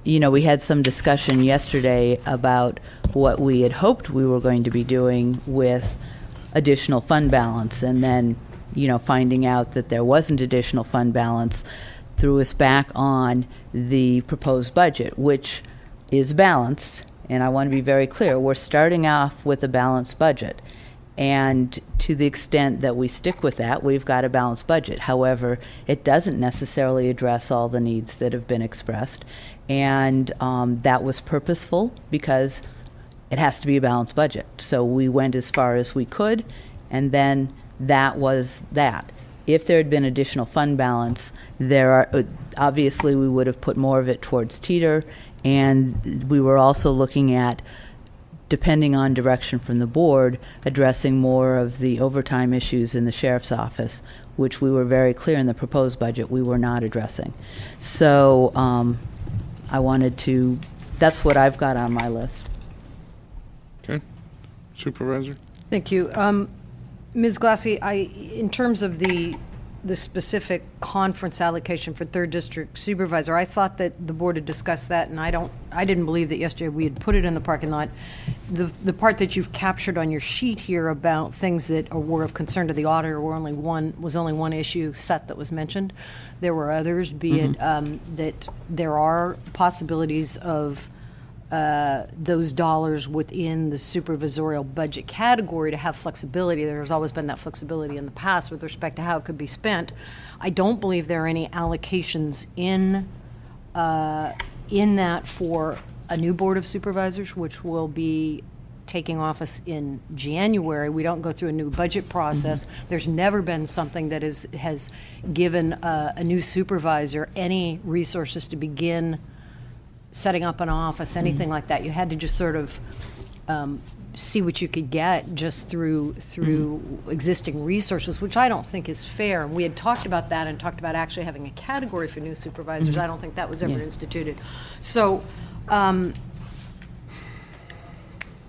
we had some discussion yesterday about what we had hoped we were going to be doing with additional fund balance, and then, finding out that there wasn't additional fund balance threw us back on the proposed budget, which is balanced. And I want to be very clear, we're starting off with a balanced budget. And to the extent that we stick with that, we've got a balanced budget. However, it doesn't necessarily address all the needs that have been expressed. And that was purposeful because it has to be a balanced budget. So we went as far as we could, and then that was that. If there had been additional fund balance, obviously we would have put more of it towards teeter, and we were also looking at, depending on direction from the board, addressing more of the overtime issues in the sheriff's office, which we were very clear in the proposed budget we were not addressing. So that's what I've got on my list. Okay. Supervisor? Thank you. Ms. Glassy, in terms of the specific conference allocation for 3rd District Supervisor, I thought that the board had discussed that, and I didn't believe that yesterday we had put it in the parking lot. The part that you've captured on your sheet here about things that were of concern to the auditor was only one issue set that was mentioned. There were others, be it that there are possibilities of those dollars within the supervisorial budget category to have flexibility. There's always been that flexibility in the past with respect to how it could be spent. I don't believe there are any allocations in that for a new Board of Supervisors, which will be taking office in January. We don't go through a new budget process. There's never been something that has given a new supervisor any resources to begin setting up an office, anything like that. You had to just sort of see what you could get just through existing resources, which I don't think is fair. And we had talked about that and talked about actually having a category for new supervisors. I don't think that was ever instituted. So,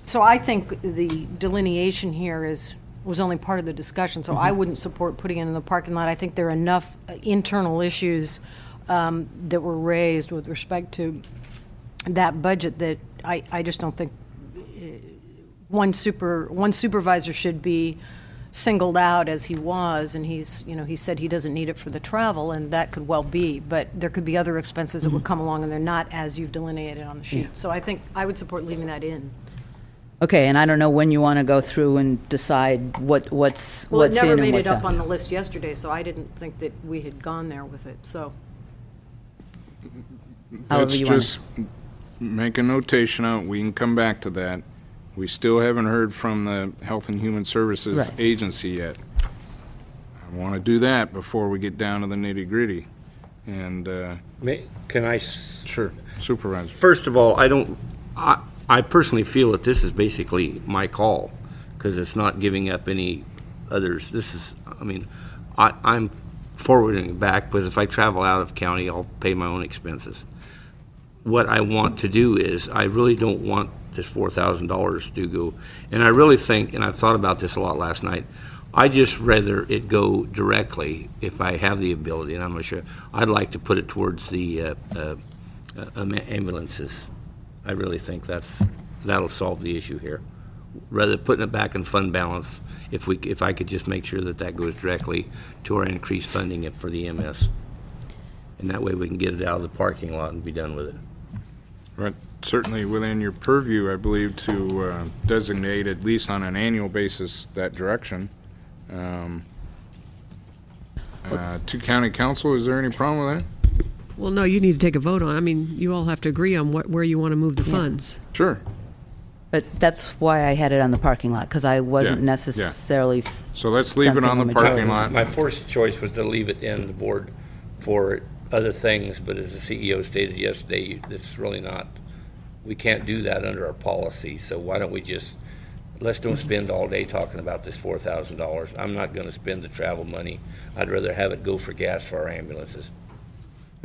so I think the delineation here was only part of the discussion. So I wouldn't support putting it in the parking lot. I think there are enough internal issues that were raised with respect to that budget that I just don't think one supervisor should be singled out as he was, and he said he doesn't need it for the travel, and that could well be, but there could be other expenses that would come along, and they're not as you've delineated on the sheet. So I think I would support leaving that in. Okay, and I don't know when you want to go through and decide what's Well, it what's in and what's out. never made it up on the list yesterday, so I didn't think that we had gone there with it, so. However Let's you want just make a notation out. We can come back to that. We still haven't heard from the Health and Human Services Right. Agency yet. I want to do that before we get down to the nitty-gritty. And, Can I? sure, Supervisor. First of all, I personally feel that this is basically my call, because it's not giving up any others. I'm forwarding it back, because if I travel out of county, I'll pay my own expenses. What I want to do is, I really don't want this $4,000 to go, and I really think, and I've thought about this a lot last night, I just rather it go directly, if I have the ability, and I'm not sure, I'd like to put it towards the ambulances. I really think that'll solve the issue here. Rather than putting it back in fund balance, if I could just make sure that goes directly to our increased funding for the MS. And that way we can get it out of the parking lot and be done with it. Right. Certainly within your purview, I believe, to designate, at least on an annual basis, that direction. To county council, is there any problem with that? Well, no, you need to take a vote on. I mean, you all have to agree on where you want to move the funds. Sure. But that's why I had it on the parking lot, because I wasn't Yeah, necessarily. So let's leave it sensing on a the parking majority. lot. My first choice was to leave it in the board for other things, but as the CEO stated yesterday, it's really not, we can't do that under our policy, so why don't we just, let's don't spend all day talking about this $4,000. I'm not going to spend the travel money. I'd rather have it go for gas for our ambulances.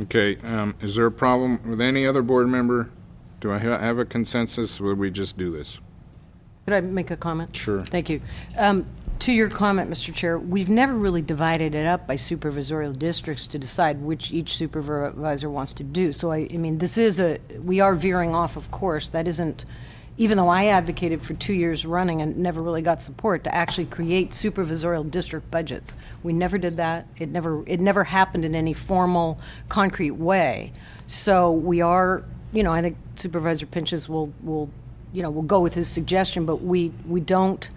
Okay, is there a problem with any other board member? Do I have a consensus, or would we just do this? Could I make a comment? Sure. Thank you. To your comment, Mr. Chair, we've never really divided it up by supervisorial districts to decide which each supervisor wants to do. So I mean, we are veering off, of course. That isn't, even though I advocated for 2 years running and never really got support to actually create supervisorial district budgets. We never did that. It never happened in any formal, concrete way. So we are, I think Supervisor Pinches will go with his suggestion, but we don't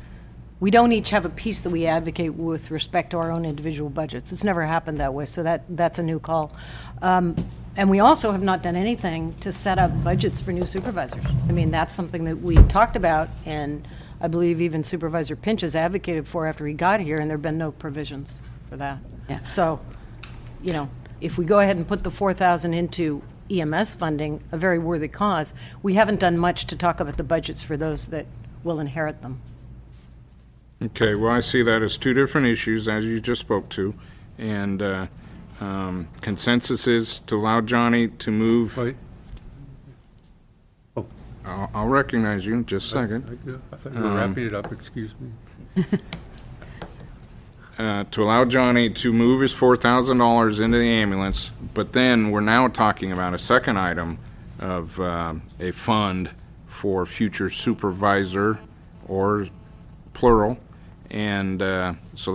each have a piece that we advocate with respect to our own individual budgets. It's never happened that way, so that's a new call. And we also have not done anything to set up budgets for new supervisors. I mean, that's something that we talked about, and I believe even Supervisor Pinches advocated for after he got here, and there have been no provisions for that. Yeah. So, if we go ahead and put the 4,000 into EMS funding, a very worthy cause, we haven't done much to talk about the budgets for those that will inherit them. Okay, well, I see that as two different issues, as you just spoke to, and consensus is to allow Johnny to move. Wait, I'll recognize you in just a second. I thought you were wrapping it up, excuse me. To allow Johnny to move his $4,000 into the ambulance, but then we're now talking about a second item of a fund for future supervisor, or plural, and so